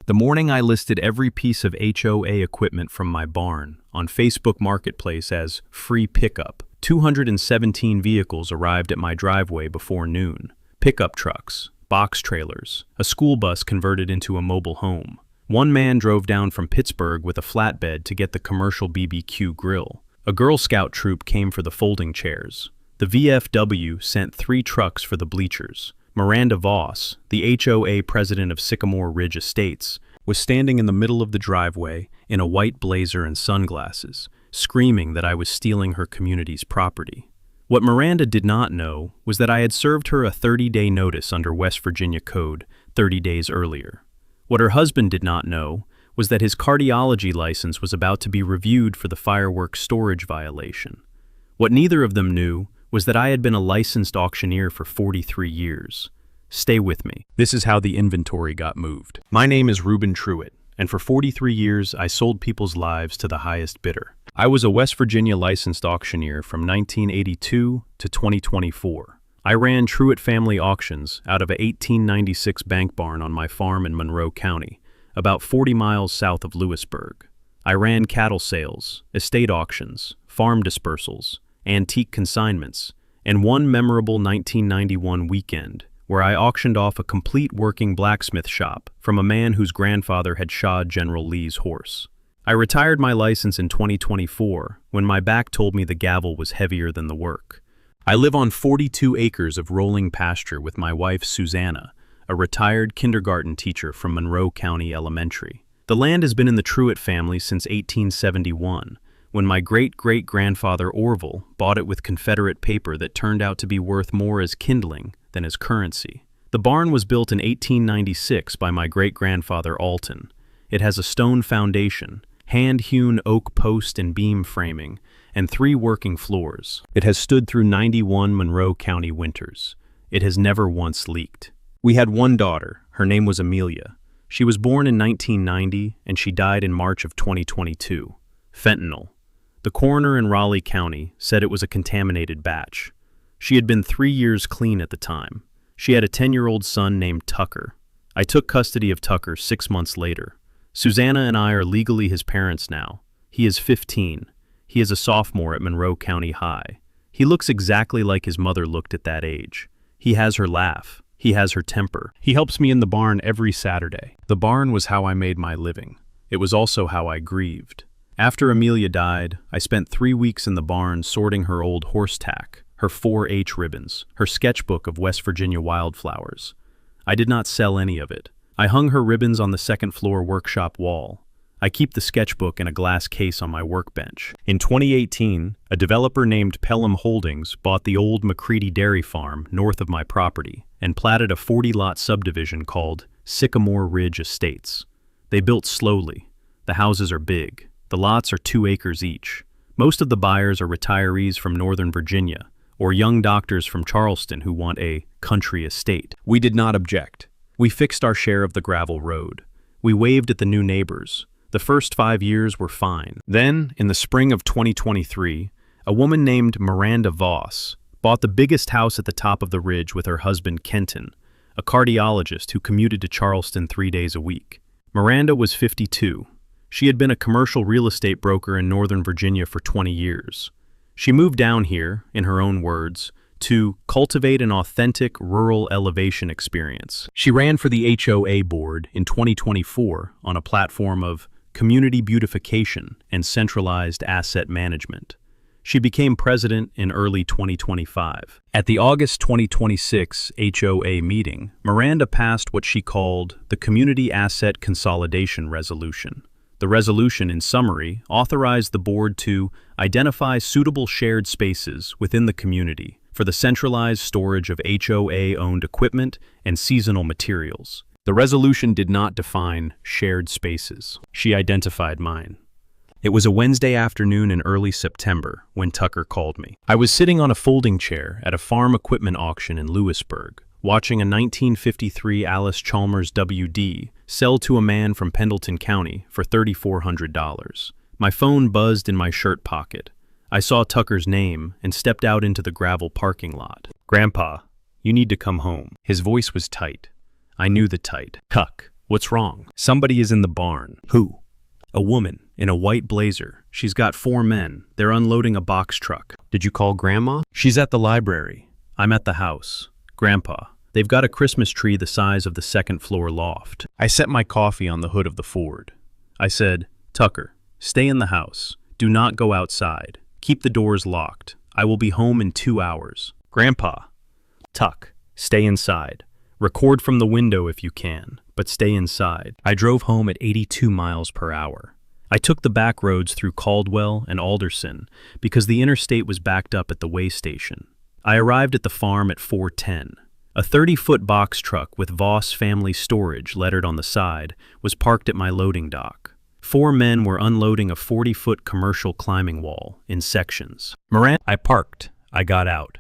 The morning I listed every piece of HOA equipment from my barn on Facebook Marketplace as free pickup, 217 vehicles arrived at my driveway before noon. Pickup trucks, box trailers, a school bus converted into a mobile home. One man drove down from Pittsburgh with a flatbed to get the commercial BBQ grill. A Girl Scout troop came for the folding chairs. The VFW sent 3 trucks for the bleachers. Miranda Voss, the HOA president of Sycamore Ridge Estates, was standing in the middle of the driveway in a white blazer and sunglasses, screaming that I was stealing her community's property. What Miranda did not know was that I had served her a 30-day notice under West Virginia Code 30 days earlier. What her husband did not know was that his cardiology license was about to be reviewed for the fireworks storage violation. What neither of them knew was that I had been a licensed auctioneer for 43 years. Stay with me. This is how the inventory got moved. My name is Reuben Truitt, and for 43 years I sold people's lives to the highest bidder. I was a West Virginia licensed auctioneer from 1982 to 2024. I ran Truitt Family Auctions out of a 1896 bank barn on my farm in Monroe County, about 40 miles south of Lewisburg. I ran cattle sales, estate auctions, farm dispersals, antique consignments, and one memorable 1991 weekend where I auctioned off a complete working blacksmith shop from a man whose grandfather had shod General Lee's horse. I retired my license in 2024 when my back told me the gavel was heavier than the work. I live on 42 acres of rolling pasture with my wife Susanna, a retired kindergarten teacher from Monroe County Elementary. The land has been in the Truitt family since 1871, when my great-great-grandfather Orville bought it with Confederate paper that turned out to be worth more as kindling than as currency. The barn was built in 1896 by my great-grandfather Alton. It has a stone foundation, hand-hewn oak post and beam framing, and 3 working floors. It has stood through 91 Monroe County winters. It has never once leaked. We had one daughter. Her name was Amelia. She was born in 1990, and she died in March of 2022. Fentanyl. The coroner in Raleigh County said it was a contaminated batch. She had been 3 years clean at the time. She had a 10-year-old son named Tucker. I took custody of Tucker 6 months later. Susanna and I are legally his parents now. He is 15. He is a sophomore at Monroe County High. He looks exactly like his mother looked at that age. He has her laugh. He has her temper. He helps me in the barn every Saturday. The barn was how I made my living. It was also how I grieved. After Amelia died, I spent 3 weeks in the barn sorting her old horse tack, her 4-H ribbons, her sketchbook of West Virginia wildflowers. I did not sell any of it. I hung her ribbons on the second-floor workshop wall. I keep the sketchbook in a glass case on my workbench. In 2018, a developer named Pelham Holdings bought the old McCready Dairy Farm north of my property and platted a 40-lot subdivision called Sycamore Ridge Estates. They built slowly. The houses are big. The lots are 2 acres each. Most of the buyers are retirees from Northern Virginia or young doctors from Charleston who want a country estate. We did not object. We fixed our share of the gravel road. We waved at the new neighbors. The first 5 years were fine. Then, in the spring of 2023, a woman named Miranda Voss bought the biggest house at the top of the ridge with her husband Kenton, a cardiologist who commuted to Charleston 3 days a week. Miranda was 52. She had been a commercial real estate broker in Northern Virginia for 20 years. She moved down here, in her own words, to cultivate an authentic rural elevation experience. She ran for the HOA board in 2024 on a platform of community beautification and centralized asset management. She became president in early 2025. At the August 2026 HOA meeting, Miranda passed what she called the Community Asset Consolidation Resolution. The resolution, in summary, authorized the board to identify suitable shared spaces within the community for the centralized storage of HOA-owned equipment and seasonal materials. The resolution did not define shared spaces. She identified mine. It was a Wednesday afternoon in early September when Tucker called me. I was sitting on a folding chair at a farm equipment auction in Lewisburg, watching a 1953 Alice Chalmers WD sell to a man from Pendleton County for $3,400. My phone buzzed in my shirt pocket. I saw Tucker's name and stepped out into the gravel parking lot. "Grandpa, you need to come home." His voice was tight. I knew the tight. "Tuck, What's wrong? Somebody is in the barn. Who? A woman, in a white blazer. She's got 4 men. They're unloading a box truck. Did you call Grandma? She's at the library. I'm at the house. Grandpa. They've got a Christmas tree the size of the second-floor loft. I set my coffee on the hood of the Ford. I said, Tucker, stay in the house. Do not go outside. Keep the doors locked. I will be home in 2 hours. Grandpa. Tuck, stay inside. Record from the window if you can, but stay inside. I drove home at 82 miles per hour. I took the back roads through Caldwell and Alderson because the interstate was backed up at the way station. I arrived at the farm at 4:10. A 30-foot box truck with Voss Family Storage lettered on the side was parked at my loading dock. 4 men were unloading a 40-foot commercial climbing wall in sections. I parked. I got out.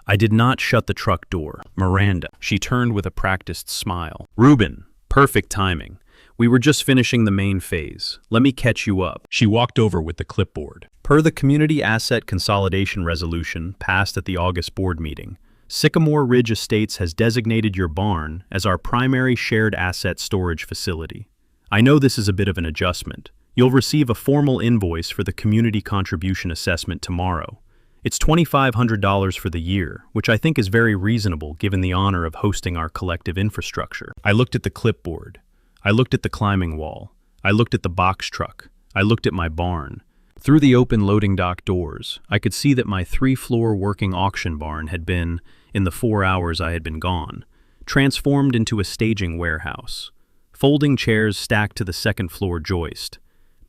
I did not shut the truck door. Miranda. She turned with a practiced smile. Reuben. Perfect timing. We were just finishing the main phase. Let me catch you up. She walked over with the clipboard. Per the Community Asset Consolidation Resolution passed at the August board meeting, Sycamore Ridge Estates has designated your barn as our primary shared asset storage facility. I know this is a bit of an adjustment. You'll receive a formal invoice for the community contribution assessment tomorrow. It's $2,500 for the year, which I think is very reasonable given the honor of hosting our collective infrastructure. I looked at the clipboard. I looked at the climbing wall. I looked at the box truck. I looked at my barn. Through the open loading dock doors, I could see that my 3-floor working auction barn had been, in the 4 hours I had been gone, transformed into a staging warehouse. Folding chairs stacked to the second-floor joist,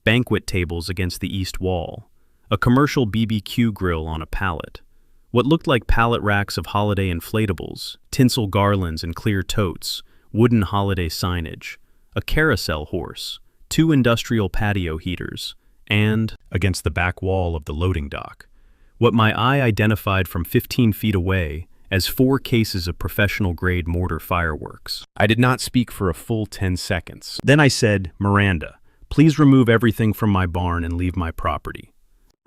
banquet tables against the east wall, a commercial BBQ grill on a pallet, what looked like pallet racks of holiday inflatables, tinsel garlands and clear totes, wooden holiday signage, a carousel horse, 2 industrial patio heaters, and, against the back wall of the loading dock, what my eye identified from 15 feet away as 4 cases of professional-grade mortar fireworks. I did not speak for a full 10 seconds. Then I said, Miranda, please remove everything from my barn and leave my property.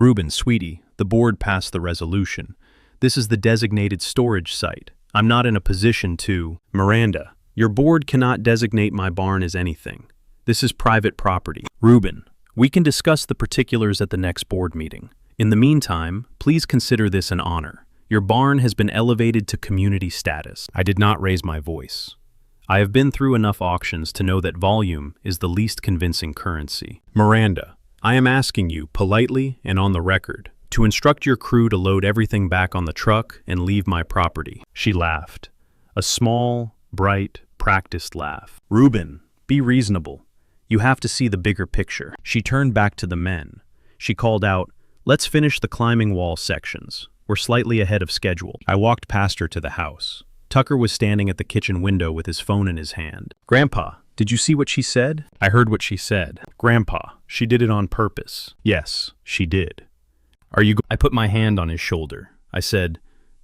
Reuben, sweetie, the board passed the resolution. This is the designated storage site. I'm not in a position to... Miranda, your board cannot designate my barn as anything. This is private property. Reuben, we can discuss the particulars at the next board meeting. In the meantime, please consider this an honor. Your barn has been elevated to community status. I did not raise my voice. I have been through enough auctions to know that volume is the least convincing currency. Miranda, I am asking you, politely and on the record, to instruct your crew to load everything back on the truck and leave my property. She laughed. A small, bright, practiced laugh. Reuben, be reasonable. You have to see the bigger picture. She turned back to the men. She called out, let's finish the climbing wall sections. We're slightly ahead of schedule. I walked past her to the house. Tucker was standing at the kitchen window with his phone in his hand. Grandpa, did you see what she said? I heard what she said. Grandpa, she did it on purpose. Yes, she did. I put my hand on his shoulder. I said,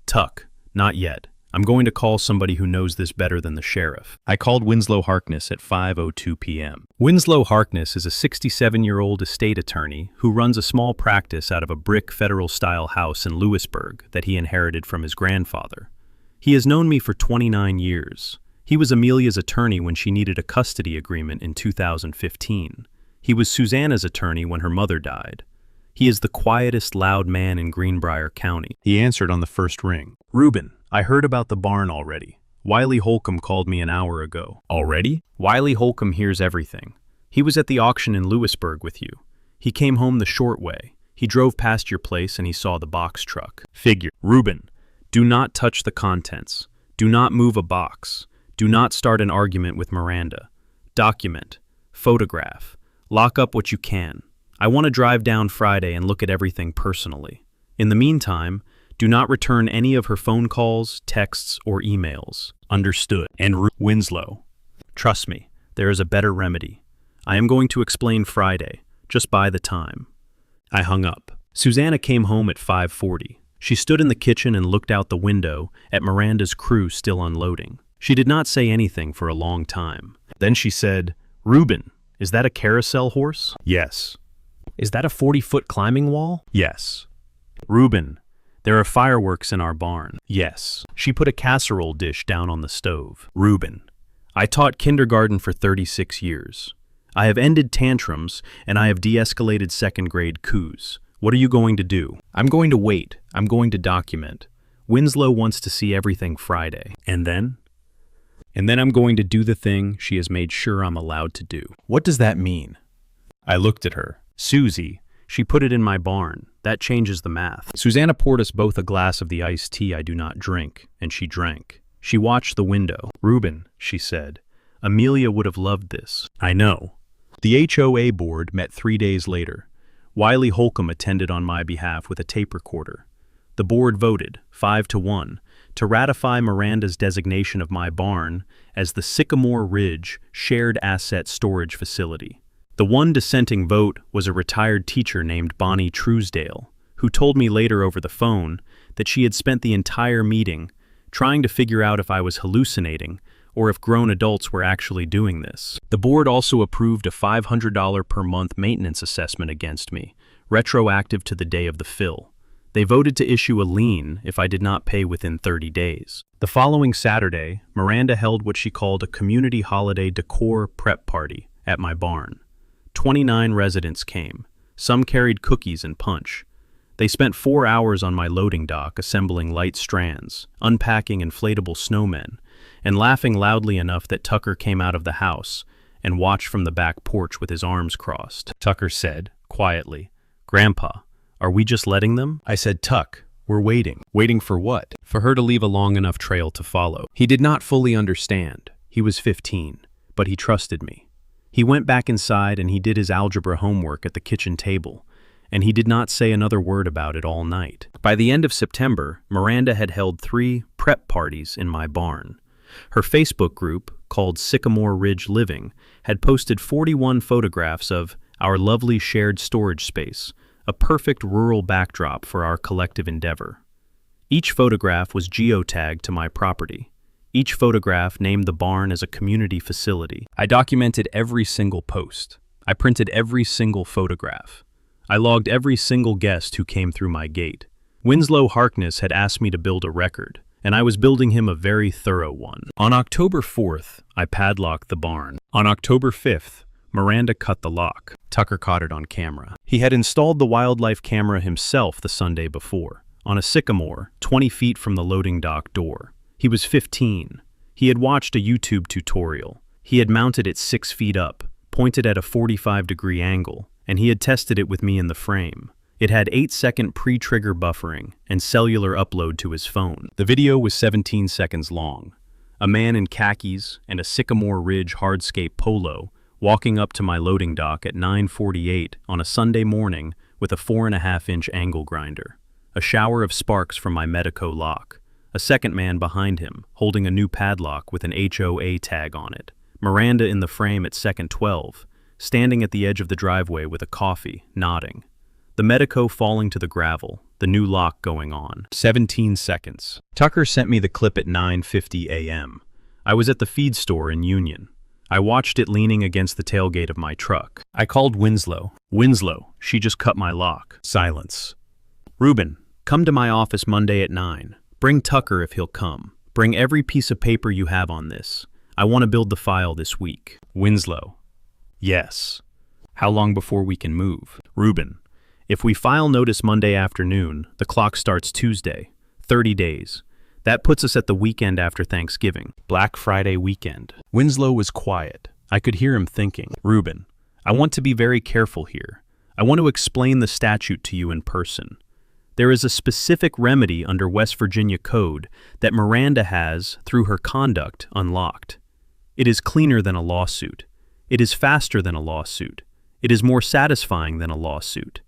Tuck, not yet. I'm going to call somebody who knows this better than the sheriff. I called Winslow Harkness at 5:02 p.m. Winslow Harkness is a 67-year-old estate attorney who runs a small practice out of a brick federal-style house in Lewisburg that he inherited from his grandfather. He has known me for 29 years. He was Amelia's attorney when she needed a custody agreement in 2015. He was Susanna's attorney when her mother died. He is the quietest, loud man in Greenbrier County. He answered on the first ring. Reuben, I heard about the barn already. Wiley Holcomb called me an hour ago. Already? Wiley Holcomb hears everything. He was at the auction in Lewisburg with you. He came home the short way. He drove past your place and he saw the box truck. Figure. Reuben, do not touch the contents. Do not move a box. Do not start an argument with Miranda. Document. Photograph. Lock up what you can. I want to drive down Friday and look at everything personally. In the meantime, do not return any of her phone calls, texts, or emails. Understood. And Winslow. Trust me, there is a better remedy. I am going to explain Friday. Just buy the time. I hung up. Susanna came home at 5:40. She stood in the kitchen and looked out the window at Miranda's crew still unloading. She did not say anything for a long time. Then she said, Reuben, is that a carousel horse? Yes. Is that a 40-foot climbing wall? Yes. Reuben, there are fireworks in our barn. Yes. She put a casserole dish down on the stove. Reuben, I taught kindergarten for 36 years. I have ended tantrums, and I have de-escalated second-grade coups. What are you going to do? I'm going to wait. I'm going to document. Winslow wants to see everything Friday. And then? And then I'm going to do the thing she has made sure I'm allowed to do. What does that mean? I looked at her. Susie, she put it in my barn. That changes the math. Susanna poured us both a glass of the iced tea I do not drink, and she drank. She watched the window. Reuben, she said, Amelia would have loved this. I know. The HOA board met 3 days later. Wiley Holcomb attended on my behalf with a tape recorder. The board voted, 5-1, to ratify Miranda's designation of my barn as the Sycamore Ridge Shared Asset Storage Facility. The one dissenting vote was a retired teacher named Bonnie Truesdale, who told me later over the phone that she had spent the entire meeting trying to figure out if I was hallucinating or if grown adults were actually doing this. The board also approved a $500 per month maintenance assessment against me, retroactive to the day of the fill. They voted to issue a lien if I did not pay within 30 days. The following Saturday, Miranda held what she called a community holiday decor prep party at my barn. 29 residents came. Some carried cookies and punch. They spent 4 hours on my loading dock assembling light strands, unpacking inflatable snowmen, and laughing loudly enough that Tucker came out of the house and watched from the back porch with his arms crossed. Tucker said, quietly, "Grandpa, are we just letting them?" I said, "Tuck, we're waiting." Waiting for what? For her to leave a long enough trail to follow. He did not fully understand. He was 15, but he trusted me. He went back inside and he did his algebra homework at the kitchen table, and he did not say another word about it all night. By the end of September, Miranda had held 3 prep parties in my barn. Her Facebook group, called Sycamore Ridge Living, had posted 41 photographs of our lovely shared storage space, a perfect rural backdrop for our collective endeavor. Each photograph was geotagged to my property. Each photograph named the barn as a community facility. I documented every single post. I printed every single photograph. I logged every single guest who came through my gate. Winslow Harkness had asked me to build a record, and I was building him a very thorough one. On October 4th, I padlocked the barn. On October 5th, Miranda cut the lock. Tucker caught it on camera. He had installed the wildlife camera himself the Sunday before, on a sycamore 20 feet from the loading dock door. He was 15. He had watched a YouTube tutorial. He had mounted it 6 feet up, pointed at a 45-degree angle, and he had tested it with me in the frame. It had 8-second pre-trigger buffering and cellular upload to his phone. The video was 17 seconds long. A man in khakis and a Sycamore Ridge hardscape polo walking up to my loading dock at 9:48 on a Sunday morning with a 4.5-inch angle grinder. A shower of sparks from my Medico lock. A second man behind him, holding a new padlock with an HOA tag on it. Miranda in the frame at second 12, standing at the edge of the driveway with a coffee, nodding. The Medico falling to the gravel, the new lock going on. 17 seconds. Tucker sent me the clip at 9:50 a.m. I was at the feed store in Union. I watched it leaning against the tailgate of my truck. I called Winslow. "Winslow, she just cut my lock." Silence. "Reuben, come to my office Monday at 9. Bring Tucker if he'll come. Bring every piece of paper you have on this. I want to build the file this week." Winslow. "Yes. How long before we can move?" Reuben. "If we file notice Monday afternoon, the clock starts Tuesday. 30 days. That puts us at the weekend after Thanksgiving. Black Friday weekend." Winslow was quiet. I could hear him thinking. "Reuben, I want to be very careful here. I want to explain the statute to you in person. There is a specific remedy under West Virginia Code that Miranda has, through her conduct, unlocked. It is cleaner than a lawsuit. It is faster than a lawsuit. It is more satisfying than a lawsuit.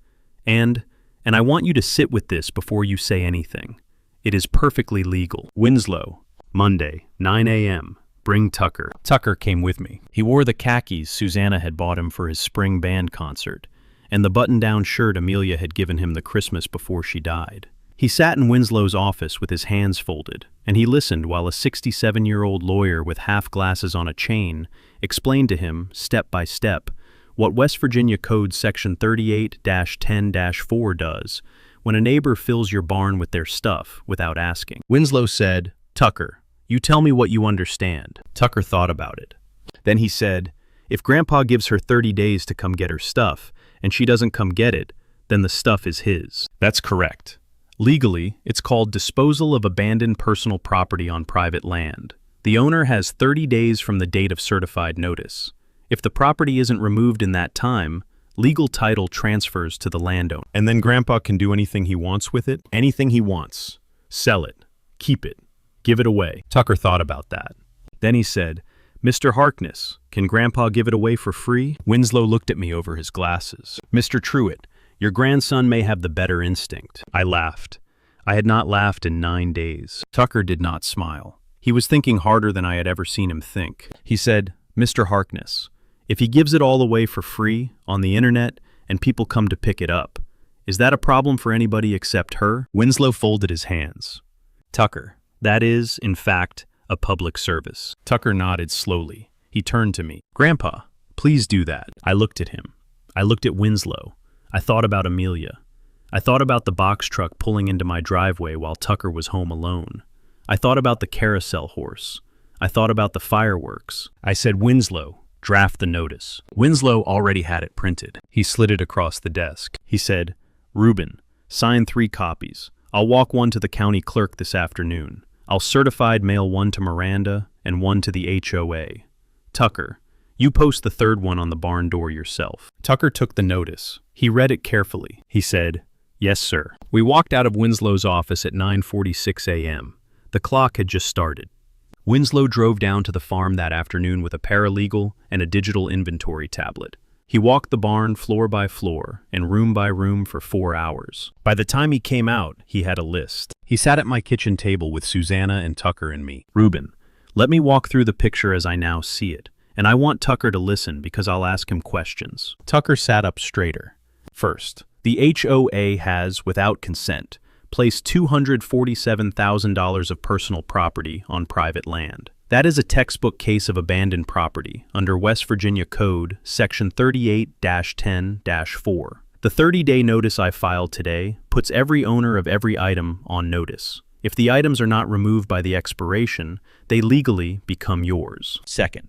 And I want you to sit with this before you say anything. It is perfectly legal." Winslow, Monday, 9 a.m. Bring Tucker. Tucker came with me. He wore the khakis Susanna had bought him for his spring band concert, and the button-down shirt Amelia had given him the Christmas before she died. He sat in Winslow's office with his hands folded, and he listened while a 67-year-old lawyer with half glasses on a chain explained to him, step by step, what West Virginia Code Section 38-10-4 does when a neighbor fills your barn with their stuff without asking. Winslow said, "Tucker, You tell me what you understand. Tucker thought about it. Then he said, if Grandpa gives her 30 days to come get her stuff, and she doesn't come get it, then the stuff is his. That's correct. Legally, it's called disposal of abandoned personal property on private land. The owner has 30 days from the date of certified notice. If the property isn't removed in that time, legal title transfers to the landowner. And then Grandpa can do anything he wants with it? Anything he wants. Sell it. Keep it. Give it away. Tucker thought about that. Then he said, Mr. Harkness, can Grandpa give it away for free? Winslow looked at me over his glasses. Mr. Truitt, your grandson may have the better instinct. I laughed. I had not laughed in 9 days. Tucker did not smile. He was thinking harder than I had ever seen him think. He said, Mr. Harkness, if he gives it all away for free, on the internet, and people come to pick it up, is that a problem for anybody except her? Winslow folded his hands. Tucker, that is, in fact, a public service. Tucker nodded slowly. He turned to me. Grandpa, please do that. I looked at him. I looked at Winslow. I thought about Amelia. I thought about the box truck pulling into my driveway while Tucker was home alone. I thought about the carousel horse. I thought about the fireworks. I said, Winslow, draft the notice. Winslow already had it printed. He slid it across the desk. He said, Reuben, sign 3 copies. I'll walk one to the county clerk this afternoon. I'll certified mail one to Miranda and one to the HOA. Tucker, you post the 3rd one on the barn door yourself. Tucker took the notice. He read it carefully. He said, yes, sir. We walked out of Winslow's office at 9:46 a.m. The clock had just started. Winslow drove down to the farm that afternoon with a paralegal and a digital inventory tablet. He walked the barn floor by floor and room by room for 4 hours. By the time he came out, he had a list. He sat at my kitchen table with Susanna and Tucker and me. Reuben, let me walk through the picture as I now see it, and I want Tucker to listen because I'll ask him questions. Tucker sat up straighter. First, the HOA has, without consent, placed $247,000 of personal property on private land. That is a textbook case of abandoned property under West Virginia Code, Section 38-10-4. The 30-day notice I filed today puts every owner of every item on notice. If the items are not removed by the expiration, they legally become yours. Second,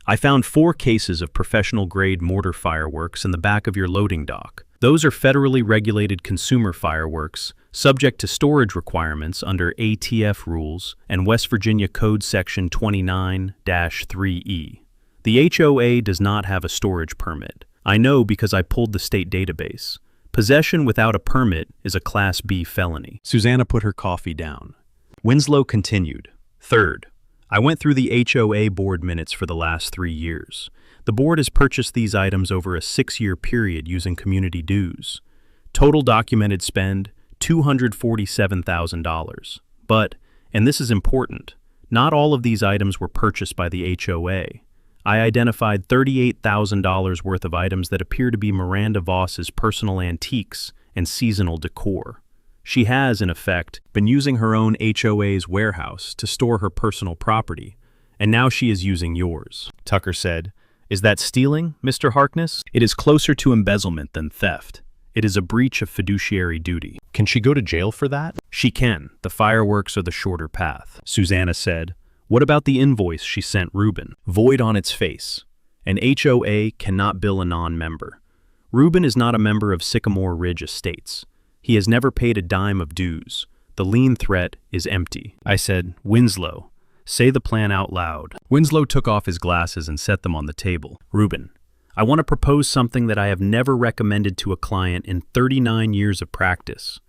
I found 4 cases of professional-grade mortar fireworks in the back of your loading dock. Those are federally regulated consumer fireworks, subject to storage requirements under ATF rules and West Virginia Code Section 29-3E. The HOA does not have a storage permit. I know because I pulled the state database. Possession without a permit is a Class B felony. Susanna put her coffee down. Winslow continued. Third, I went through the HOA board minutes for the last 3 years. The board has purchased these items over a 6-year period using community dues. Total documented spend, $247,000. But, and this is important, not all of these items were purchased by the HOA. I identified $38,000 worth of items that appear to be Miranda Voss's personal antiques and seasonal decor. She has, in effect, been using her own HOA's warehouse to store her personal property, and now she is using yours. Tucker said, Is that stealing, Mr. Harkness? It is closer to embezzlement than theft. It is a breach of fiduciary duty. Can she go to jail for that? She can. The fireworks are the shorter path. Susanna said, What about the invoice she sent Reuben? Void on its face. An HOA cannot bill a non-member. Reuben is not a member of Sycamore Ridge Estates. He has never paid a dime of dues. The lien threat is empty. I said, Winslow, say the plan out loud. Winslow took off his glasses and set them on the table. Reuben, I want to propose something that I have never recommended to a client in 39 years of practice.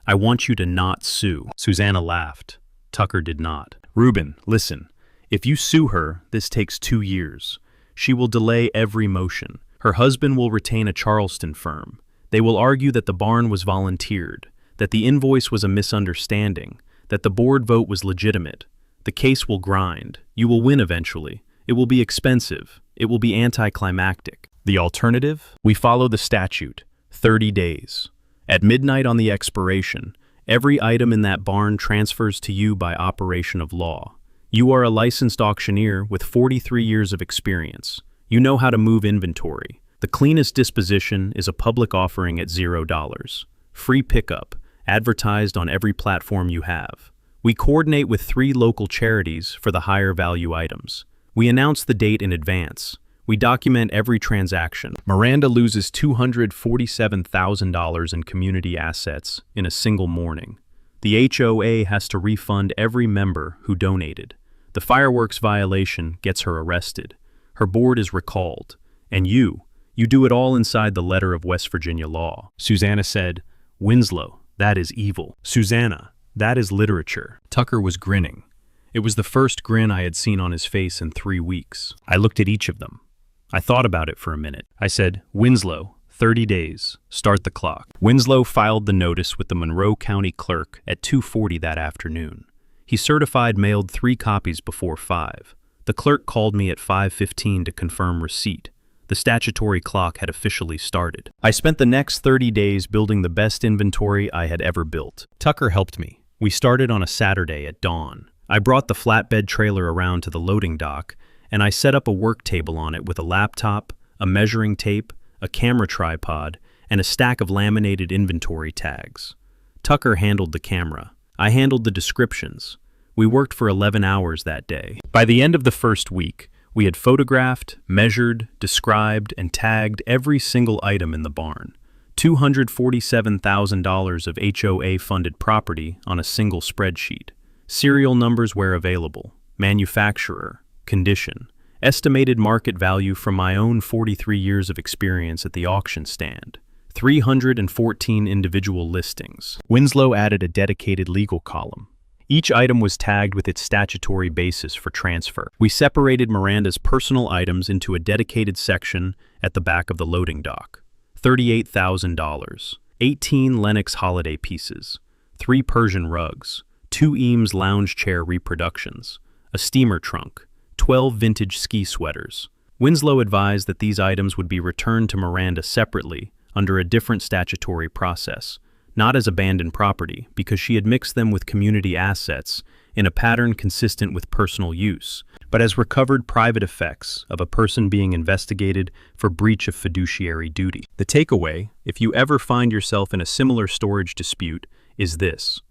I want you to not sue. Susanna laughed. Tucker did not. Reuben, listen. If you sue her, this takes 2 years. She will delay every motion. Her husband will retain a Charleston firm. They will argue that the barn was volunteered, that the invoice was a misunderstanding, that the board vote was legitimate. The case will grind. You will win eventually. It will be expensive. It will be anticlimactic. The alternative? We follow the statute. 30 days. At midnight on the expiration, every item in that barn transfers to you by operation of law. You are a licensed auctioneer with 43 years of experience. You know how to move inventory. The cleanest disposition is a public offering at $0. Free pickup, advertised on every platform you have. We coordinate with 3 local charities for the higher value items. We announce the date in advance. We document every transaction. Miranda loses $247,000 in community assets in a single morning. The HOA has to refund every member who donated. The fireworks violation gets her arrested. Her board is recalled. And you do it all inside the letter of West Virginia law. Susanna said, "Winslow, that is evil." Susanna, that is literature. Tucker was grinning. It was the first grin I had seen on his face in 3 weeks. I looked at each of them. I thought about it for a minute. I said, "Winslow, 30 days. Start the clock." Winslow filed the notice with the Monroe County clerk at 2:40 that afternoon. He certified mailed 3 copies before 5. The clerk called me at 5:15 to confirm receipt. The statutory clock had officially started. I spent the next 30 days building the best inventory I had ever built. Tucker helped me. We started on a Saturday at dawn. I brought the flatbed trailer around to the loading dock, and I set up a work table on it with a laptop, a measuring tape, a camera tripod, and a stack of laminated inventory tags. Tucker handled the camera. I handled the descriptions. We worked for 11 hours that day. By the end of the first week, we had photographed, measured, described, and tagged every single item in the barn. $247,000 of HOA-funded property on a single spreadsheet. Serial numbers where available. Manufacturer. Condition. Estimated market value from my own 43 years of experience at the auction stand. 314 individual listings. Winslow added a dedicated legal column. Each item was tagged with its statutory basis for transfer. We separated Miranda's personal items into a dedicated section at the back of the loading dock. $38,000. 18 Lennox holiday pieces. 3 Persian rugs. 2 Eames lounge chair reproductions. A steamer trunk. 12 vintage ski sweaters. Winslow advised that these items would be returned to Miranda separately under a different statutory process, not as abandoned property, because she had mixed them with community assets in a pattern consistent with personal use, but as recovered private effects of a person being investigated for breach of fiduciary duty. The takeaway, if you ever find yourself in a similar storage dispute, is this.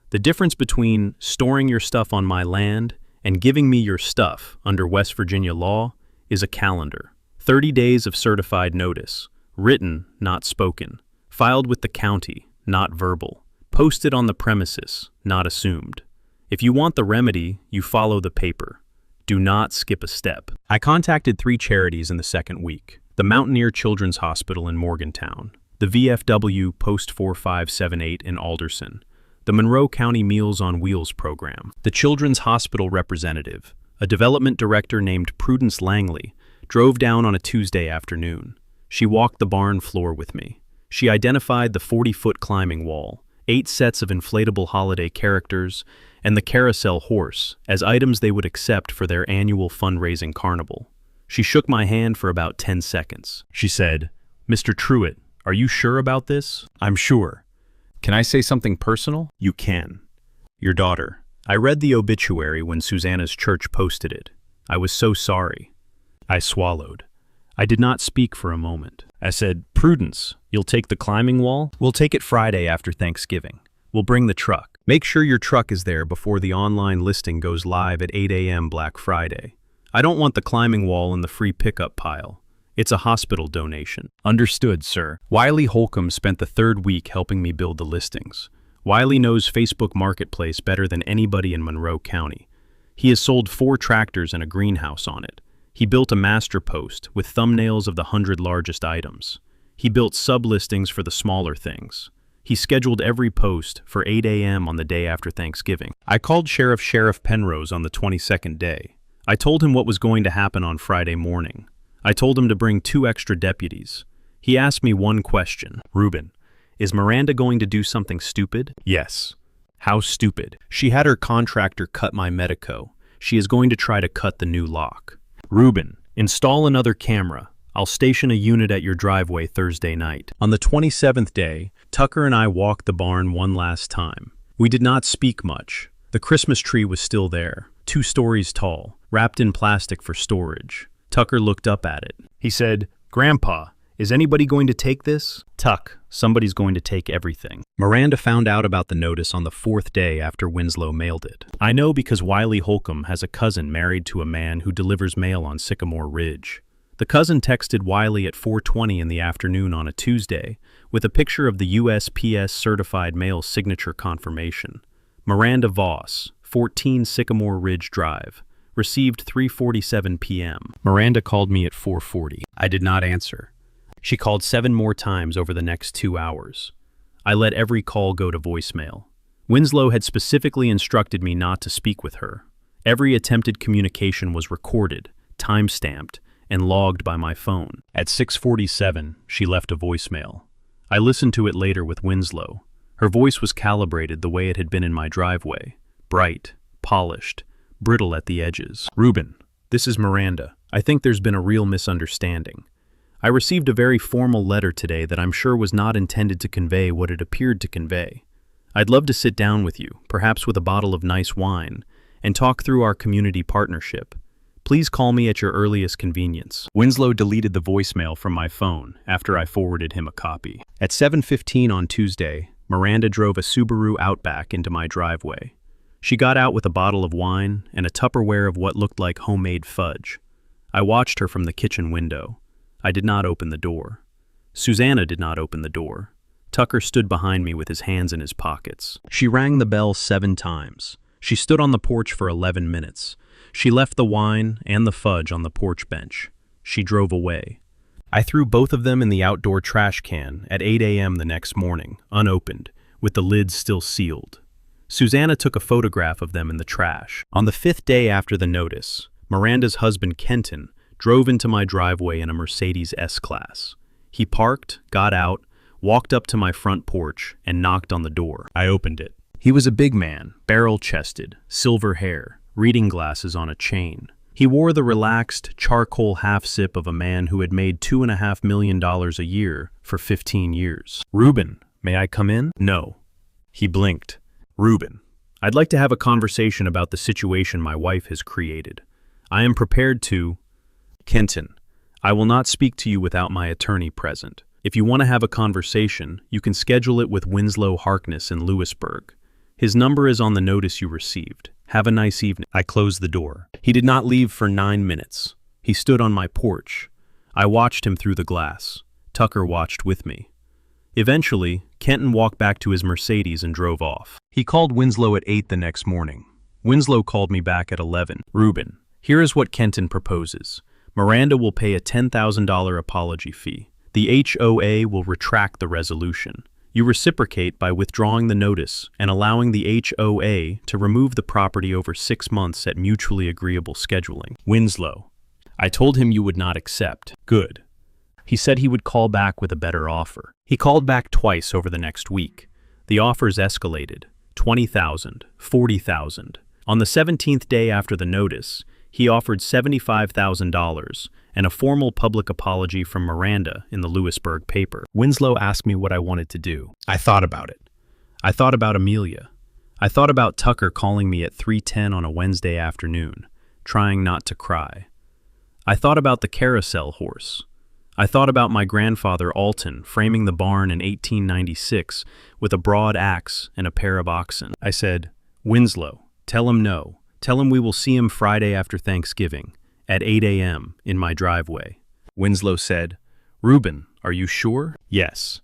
The difference between storing your stuff on my land and giving me your stuff under West Virginia law is a calendar. 30 days of certified notice, written, not spoken, filed with the county, not verbal, posted on the premises, not assumed. If you want the remedy, you follow the paper. Do not skip a step. I contacted 3 charities in the second week. The Mountaineer Children's Hospital in Morgantown, the VFW Post 4578 in Alderson, the Monroe County Meals on Wheels program. The Children's Hospital representative, a development director named Prudence Langley, drove down on a Tuesday afternoon. She walked the barn floor with me. She identified the 40-foot climbing wall, 8 sets of inflatable holiday characters, and the carousel horse as items they would accept for their annual fundraising carnival. She shook my hand for about 10 seconds. She said, "Mr. Truitt, are you sure about this?" "I'm sure." "Can I say something personal?" "You can." "Your daughter. I read the obituary when Susanna's church posted it. I was so sorry." I swallowed. I did not speak for a moment. I said, "Prudence, you'll take the climbing wall? We'll take it Friday after Thanksgiving. We'll bring the truck. Make sure your truck is there before the online listing goes live at 8 a.m. Black Friday. I don't want the climbing wall in the free pickup pile. It's a hospital donation." "Understood, sir." Wiley Holcomb spent the 3rd week helping me build the listings. Wiley knows Facebook Marketplace better than anybody in Monroe County. He has sold 4 tractors and a greenhouse on it. He built a master post with thumbnails of the 100 largest items. He built sub-listings for the smaller things. He scheduled every post for 8 a.m. on the day after Thanksgiving. I called Sheriff Penrose on the 22nd day. I told him what was going to happen on Friday morning. I told him to bring 2 extra deputies. He asked me one question. "Reuben, is Miranda going to do something stupid?" "Yes." "How stupid?" "She had her contractor cut my Medico. She is going to try to cut the new lock." "Reuben, install another camera. I'll station a unit at your driveway Thursday night." On the 27th day, Tucker and I walked the barn one last time. We did not speak much. The Christmas tree was still there, 2 stories tall, wrapped in plastic for storage. Tucker looked up at it. He said, "Grandpa, Is anybody going to take this? Tuck, somebody's going to take everything. Miranda found out about the notice on the 4th day after Winslow mailed it. I know because Wiley Holcomb has a cousin married to a man who delivers mail on Sycamore Ridge. The cousin texted Wiley at 4:20 in the afternoon on a Tuesday with a picture of the USPS certified mail signature confirmation. Miranda Voss, 14 Sycamore Ridge Drive. Received 3:47 p.m. Miranda called me at 4:40. I did not answer. She called 7 more times over the next 2 hours. I let every call go to voicemail. Winslow had specifically instructed me not to speak with her. Every attempted communication was recorded, time-stamped, and logged by my phone. At 6:47, she left a voicemail. I listened to it later with Winslow. Her voice was calibrated the way it had been in my driveway. Bright, polished, brittle at the edges. Reuben, this is Miranda. I think there's been a real misunderstanding. I received a very formal letter today that I'm sure was not intended to convey what it appeared to convey. I'd love to sit down with you, perhaps with a bottle of nice wine, and talk through our community partnership. Please call me at your earliest convenience. Winslow deleted the voicemail from my phone after I forwarded him a copy. At 7:15 on Tuesday, Miranda drove a Subaru Outback into my driveway. She got out with a bottle of wine and a Tupperware of what looked like homemade fudge. I watched her from the kitchen window. I did not open the door. Susanna did not open the door. Tucker stood behind me with his hands in his pockets. She rang the bell 7 times. She stood on the porch for 11 minutes. She left the wine and the fudge on the porch bench. She drove away. I threw both of them in the outdoor trash can at 8 a.m. the next morning, unopened, with the lids still sealed. Susanna took a photograph of them in the trash. On the 5th day after the notice, Miranda's husband, Kenton, drove into my driveway in a Mercedes S-Class. He parked, got out, walked up to my front porch, and knocked on the door. I opened it. He was a big man, barrel-chested, silver hair, reading glasses on a chain. He wore the relaxed, charcoal half-sip of a man who had made $2.5 million a year for 15 years. Reuben, may I come in? No. He blinked. Reuben, I'd like to have a conversation about the situation my wife has created. I am prepared to... Kenton, I will not speak to you without my attorney present. If you want to have a conversation, you can schedule it with Winslow Harkness in Lewisburg. His number is on the notice you received. Have a nice evening. I closed the door. He did not leave for 9 minutes. He stood on my porch. I watched him through the glass. Tucker watched with me. Eventually, Kenton walked back to his Mercedes and drove off. He called Winslow at 8 the next morning. Winslow called me back at 11. Reuben, here is what Kenton proposes. Miranda will pay a $10,000 apology fee. The HOA will retract the resolution. You reciprocate by withdrawing the notice and allowing the HOA to remove the property over 6 months at mutually agreeable scheduling. Winslow, I told him you would not accept. Good. He said he would call back with a better offer. He called back twice over the next week. The offers escalated. $20,000, $40,000. On the 17th day after the notice, he offered $75,000 and a formal public apology from Miranda in the Lewisburg paper. Winslow asked me what I wanted to do. I thought about it. I thought about Amelia. I thought about Tucker calling me at 3:10 on a Wednesday afternoon, trying not to cry. I thought about the carousel horse. I thought about my grandfather Alton framing the barn in 1896 with a broad axe and a pair of oxen. I said, Winslow, tell him no. Tell him we will see him Friday after Thanksgiving, at 8 a.m. in my driveway. Winslow said, Reuben, are you sure? Yes,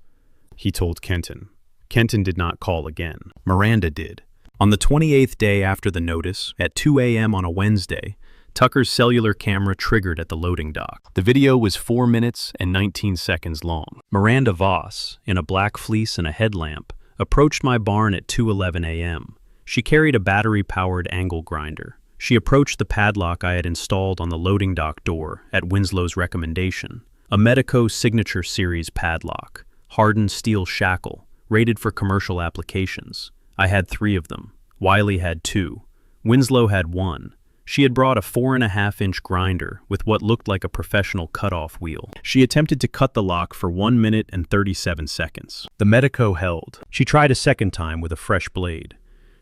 he told Kenton. Kenton did not call again. Miranda did. On the 28th day after the notice, at 2 a.m. on a Wednesday, Tucker's cellular camera triggered at the loading dock. The video was 4 minutes and 19 seconds long. Miranda Voss, in a black fleece and a headlamp, approached my barn at 2:11 a.m. She carried a battery-powered angle grinder. She approached the padlock I had installed on the loading dock door at Winslow's recommendation. A Medico Signature Series padlock, hardened steel shackle, rated for commercial applications. I had 3 of them. Wiley had 2. Winslow had 1. She had brought a 4.5-inch grinder with what looked like a professional cutoff wheel. She attempted to cut the lock for 1 minute and 37 seconds. The Medico held. She tried a second time with a fresh blade.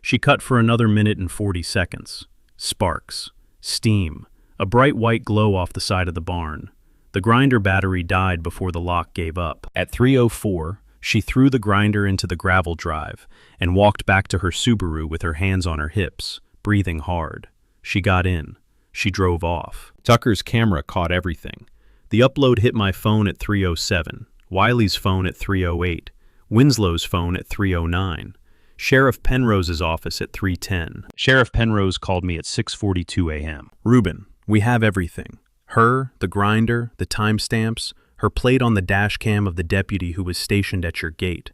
She cut for another minute and 40 seconds. Sparks. Steam. A bright white glow off the side of the barn. The grinder battery died before the lock gave up. At 3:04, she threw the grinder into the gravel drive and walked back to her Subaru with her hands on her hips, breathing hard. She got in. She drove off. Tucker's camera caught everything. The upload hit my phone at 3:07, Wiley's phone at 3:08, Winslow's phone at 3:09, Sheriff Penrose's office at 3:10. Sheriff Penrose called me at 6:42 a.m. Reuben, we have everything. Her, the grinder, the timestamps, her plate on the dash cam of the deputy who was stationed at your gate.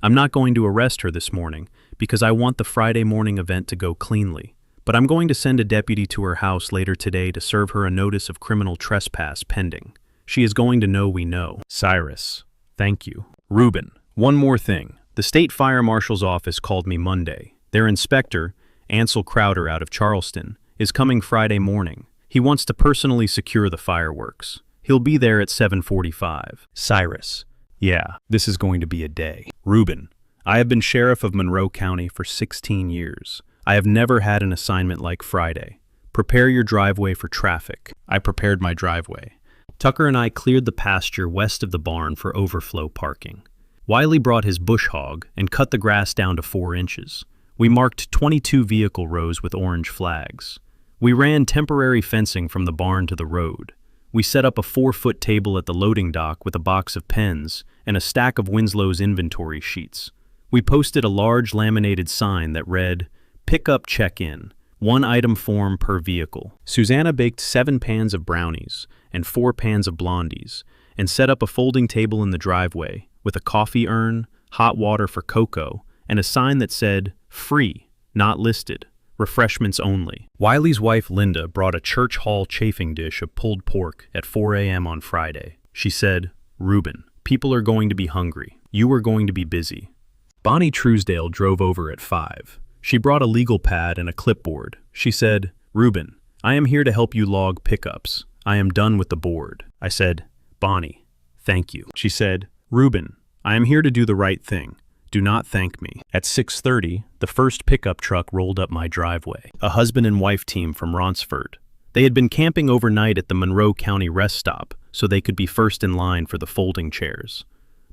I'm not going to arrest her this morning because I want the Friday morning event to go cleanly. But I'm going to send a deputy to her house later today to serve her a notice of criminal trespass pending. She is going to know we know. Cyrus, thank you. Reuben, one more thing. The state fire marshal's office called me Monday. Their inspector, Ansel Crowder out of Charleston, is coming Friday morning. He wants to personally secure the fireworks. He'll be there at 7:45. Cyrus, yeah, this is going to be a day. Reuben, I have been sheriff of Monroe County for 16 years. I have never had an assignment like Friday. Prepare your driveway for traffic. I prepared my driveway. Tucker and I cleared the pasture west of the barn for overflow parking. Wiley brought his bush hog and cut the grass down to 4 inches. We marked 22 vehicle rows with orange flags. We ran temporary fencing from the barn to the road. We set up a 4-foot table at the loading dock with a box of pens and a stack of Winslow's inventory sheets. We posted a large laminated sign that read, "Pick-up check-in, 1 item form per vehicle." Susanna baked 7 pans of brownies and 4 pans of blondies and set up a folding table in the driveway with a coffee urn, hot water for cocoa, and a sign that said, "Free, not listed, refreshments only." Wiley's wife Linda brought a church hall chafing dish of pulled pork at 4 a.m. on Friday. She said, "Reuben, people are going to be hungry. You are going to be busy." Bonnie Truesdale drove over at 5. She brought a legal pad and a clipboard. She said, "Reuben, I am here to help you log pickups. I am done with the board." I said, "Bonnie, thank you." She said, "Reuben, I am here to do the right thing. Do not thank me." At 6:30, the first pickup truck rolled up my driveway. A husband and wife team from Ronsford. They had been camping overnight at the Monroe County rest stop so they could be first in line for the folding chairs.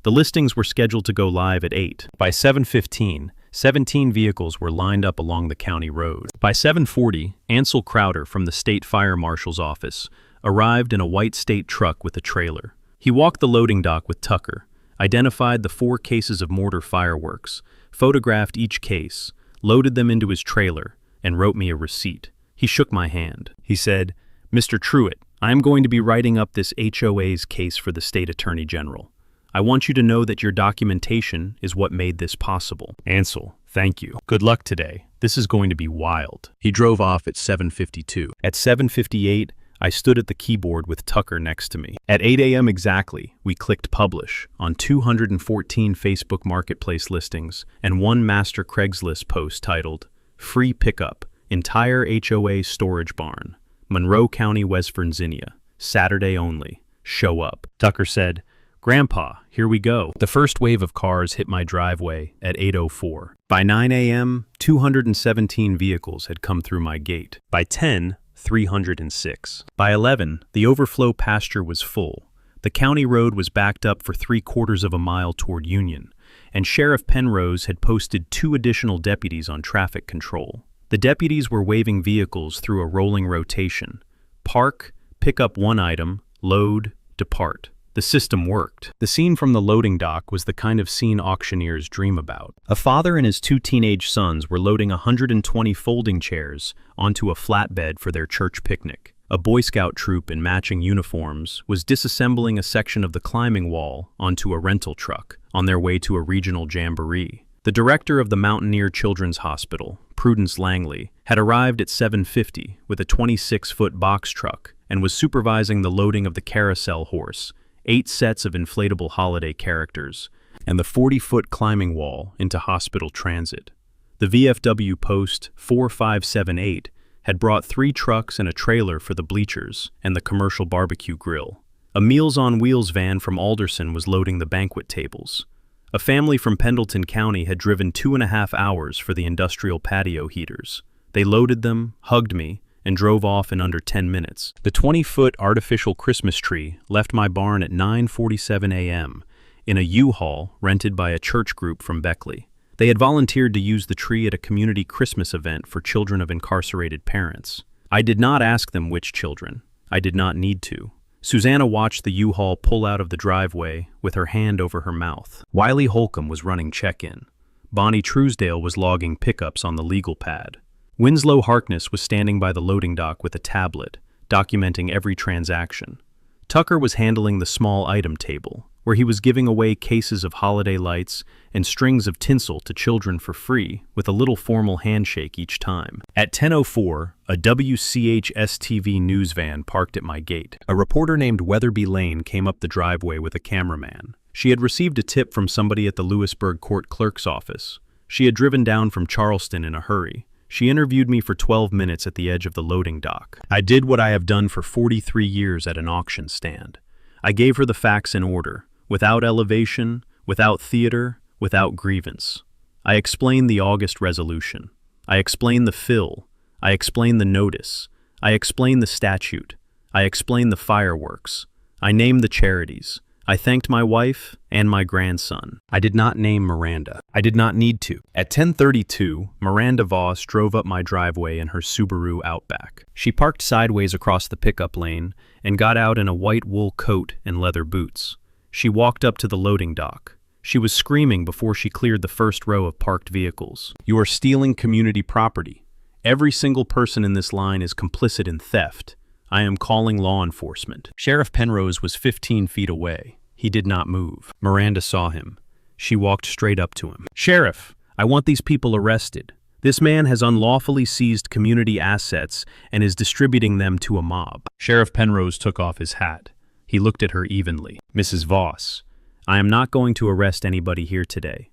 The listings were scheduled to go live at 8. By 7:15, 17 vehicles were lined up along the county road. By 7:40, Ansel Crowder from the state fire marshal's office arrived in a white state truck with a trailer. He walked the loading dock with Tucker, identified the 4 cases of mortar fireworks, photographed each case, loaded them into his trailer, and wrote me a receipt. He shook my hand. He said, "Mr. Truitt, I am going to be writing up this HOA's case for the state attorney general. I want you to know that your documentation is what made this possible." Ansel, thank you. Good luck today. This is going to be wild. He drove off at 7:52. At 7:58, I stood at the keyboard with Tucker next to me. At 8 a.m. exactly, we clicked publish on 214 Facebook Marketplace listings and 1 master Craigslist post titled, "Free Pickup, Entire HOA Storage Barn, Monroe County, West Virginia, Saturday only. Show up." Tucker said, "Grandpa, here we go." The first wave of cars hit my driveway at 8:04. By 9 a.m., 217 vehicles had come through my gate. By 10, 306. By 11, the overflow pasture was full. The county road was backed up for 3/4 of a mile toward Union, and Sheriff Penrose had posted 2 additional deputies on traffic control. The deputies were waving vehicles through a rolling rotation. Park, pick up 1 item, load, depart. The system worked. The scene from the loading dock was the kind of scene auctioneers dream about. A father and his 2 teenage sons were loading 120 folding chairs onto a flatbed for their church picnic. A Boy Scout troop in matching uniforms was disassembling a section of the climbing wall onto a rental truck on their way to a regional jamboree. The director of the Mountaineer Children's Hospital, Prudence Langley, had arrived at 7:50 with a 26-foot box truck and was supervising the loading of the carousel horse, 8 sets of inflatable holiday characters, and the 40-foot climbing wall into hospital transit. The VFW post 4578 had brought 3 trucks and a trailer for the bleachers and the commercial barbecue grill. A Meals on Wheels van from Alderson was loading the banquet tables. A family from Pendleton County had driven 2.5 hours for the industrial patio heaters. They loaded them, hugged me, and drove off in under 10 minutes. The 20-foot artificial Christmas tree left my barn at 9:47 a.m. in a U-Haul rented by a church group from Beckley. They had volunteered to use the tree at a community Christmas event for children of incarcerated parents. I did not ask them which children. I did not need to. Susanna watched the U-Haul pull out of the driveway with her hand over her mouth. Wiley Holcomb was running check-in. Bonnie Truesdale was logging pickups on the legal pad. Winslow Harkness was standing by the loading dock with a tablet, documenting every transaction. Tucker was handling the small item table, where he was giving away cases of holiday lights and strings of tinsel to children for free, with a little formal handshake each time. At 10:04, a WCHS-TV news van parked at my gate. A reporter named Weatherby Lane came up the driveway with a cameraman. She had received a tip from somebody at the Lewisburg court clerk's office. She had driven down from Charleston in a hurry. She interviewed me for 12 minutes at the edge of the loading dock. I did what I have done for 43 years at an auction stand. I gave her the facts in order, without elevation, without theater, without grievance. I explained the August resolution. I explained the fill. I explained the notice. I explained the statute. I explained the fireworks. I named the charities. I thanked my wife and my grandson. I did not name Miranda. I did not need to. At 10:32, Miranda Voss drove up my driveway in her Subaru Outback. She parked sideways across the pickup lane and got out in a white wool coat and leather boots. She walked up to the loading dock. She was screaming before she cleared the first row of parked vehicles. "You are stealing community property. Every single person in this line is complicit in theft. I am calling law enforcement." Sheriff Penrose was 15 feet away. He did not move. Miranda saw him. She walked straight up to him. "Sheriff, I want these people arrested. This man has unlawfully seized community assets and is distributing them to a mob." Sheriff Penrose took off his hat. He looked at her evenly. "Mrs. Voss, I am not going to arrest anybody here today.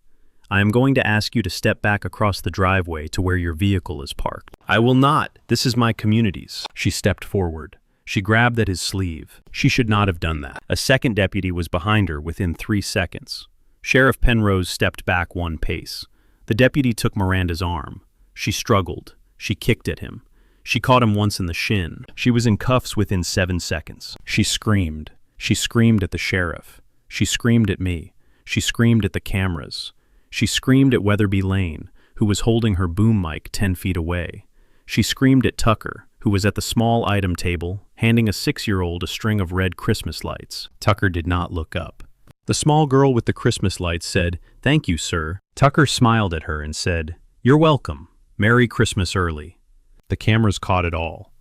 I am going to ask you to step back across the driveway to where your vehicle is parked." "I will not. This is my community's." She stepped forward. She grabbed at his sleeve. She should not have done that. A second deputy was behind her within 3 seconds. Sheriff Penrose stepped back 1 pace. The deputy took Miranda's arm. She struggled. She kicked at him. She caught him once in the shin. She was in cuffs within 7 seconds. She screamed. She screamed at the sheriff. She screamed at me. She screamed at the cameras. She screamed at Weatherby Lane, who was holding her boom mic 10 feet away. She screamed at Tucker, who was at the small item table, handing a 6-year-old a string of red Christmas lights. Tucker did not look up. The small girl with the Christmas lights said, "Thank you, sir." Tucker smiled at her and said, "You're welcome. Merry Christmas early." The cameras caught it all.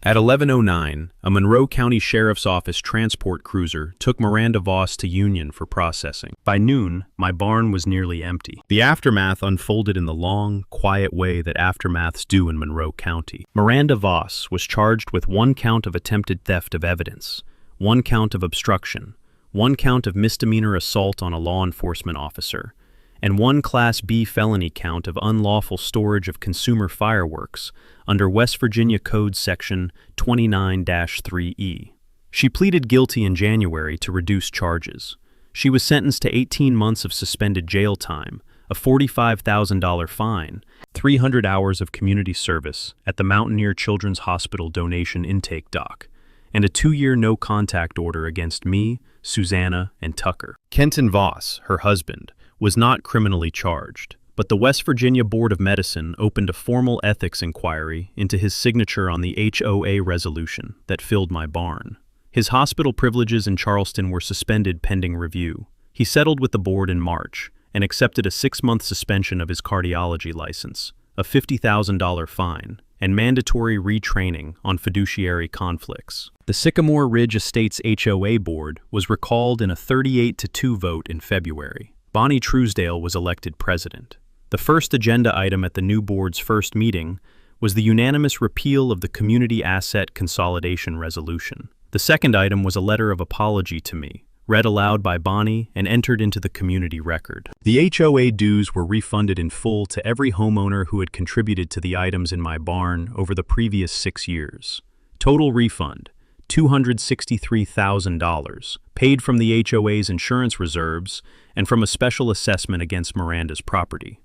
At 11:09, a Monroe County Sheriff's Office transport cruiser took Miranda Voss to Union for processing. By noon, my barn was nearly empty. The aftermath unfolded in the long, quiet way that aftermaths do in Monroe County. Miranda Voss was charged with 1 count of attempted theft of evidence, 1 count of obstruction, 1 count of misdemeanor assault on a law enforcement officer, and 1 Class B felony count of unlawful storage of consumer fireworks under West Virginia Code Section 29-3E. She pleaded guilty in January to reduce charges. She was sentenced to 18 months of suspended jail time, a $45,000 fine, 300 hours of community service at the Mountaineer Children's Hospital donation intake dock, and a 2-year no-contact order against me, Susanna, and Tucker. Kenton Voss, her husband, was not criminally charged, but the West Virginia Board of Medicine opened a formal ethics inquiry into his signature on the HOA resolution that filled my barn. His hospital privileges in Charleston were suspended pending review. He settled with the board in March and accepted a 6-month suspension of his cardiology license, a $50,000 fine, and mandatory retraining on fiduciary conflicts. The Sycamore Ridge Estates HOA board was recalled in a 38-2 vote in February. Bonnie Truesdale was elected president. The first agenda item at the new board's first meeting was the unanimous repeal of the Community Asset Consolidation Resolution. The second item was a letter of apology to me, read aloud by Bonnie and entered into the community record. The HOA dues were refunded in full to every homeowner who had contributed to the items in my barn over the previous 6 years. Total refund, $263,000, paid from the HOA's insurance reserves and from a special assessment against Miranda's property.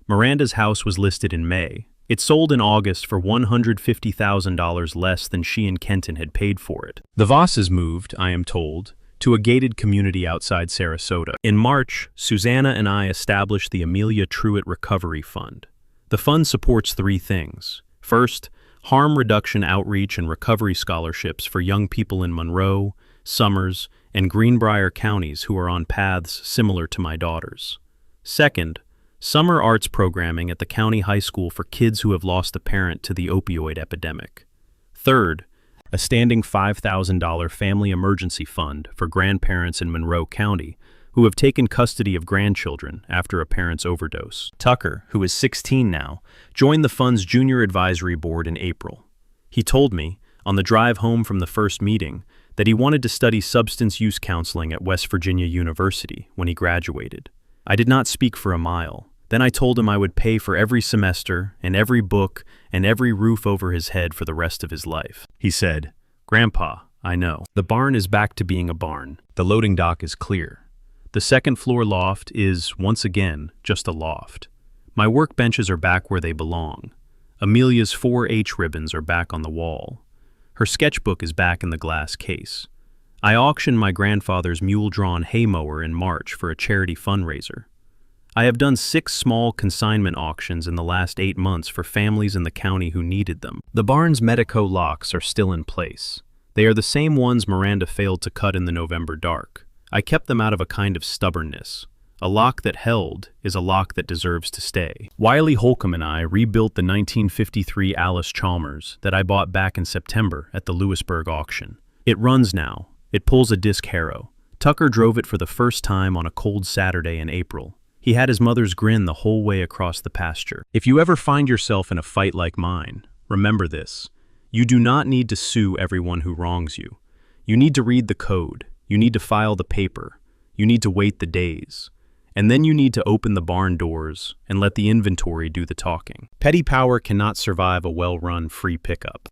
Miranda's house was listed in May. It sold in August for $150,000 less than she and Kenton had paid for it. The Vosses moved, I am told, to a gated community outside Sarasota. In March, Susanna and I established the Amelia Truitt Recovery Fund. The fund supports three things. First, harm reduction outreach and recovery scholarships for young people in Monroe, Summers, and Greenbrier counties who are on paths similar to my daughter's. Second, summer arts programming at the county high school for kids who have lost a parent to the opioid epidemic. Third, a standing $5,000 family emergency fund for grandparents in Monroe County who have taken custody of grandchildren after a parent's overdose. Tucker, who is 16 now, joined the fund's junior advisory board in April. He told me, on the drive home from the first meeting, that he wanted to study substance use counseling at West Virginia University when he graduated. I did not speak for a mile. Then I told him I would pay for every semester and every book and every roof over his head for the rest of his life. He said, "Grandpa, I know. The barn is back to being a barn. The loading dock is clear. The second floor loft is, once again, just a loft. My workbenches are back where they belong. Amelia's 4-H ribbons are back on the wall. Her sketchbook is back in the glass case. I auctioned my grandfather's mule-drawn hay mower in March for a charity fundraiser. I have done 6 small consignment auctions in the last 8 months for families in the county who needed them. The barn's Medico locks are still in place. They are the same ones Miranda failed to cut in the November dark. I kept them out of a kind of stubbornness. A lock that held is a lock that deserves to stay. Wiley Holcomb and I rebuilt the 1953 Alice Chalmers that I bought back in September at the Lewisburg auction. It runs now. It pulls a disc harrow. Tucker drove it for the first time on a cold Saturday in April. He had his mother's grin the whole way across the pasture. If you ever find yourself in a fight like mine, remember this. You do not need to sue everyone who wrongs you. You need to read the code. You need to file the paper. You need to wait the days. And then you need to open the barn doors and let the inventory do the talking. Petty power cannot survive a well-run free pickup.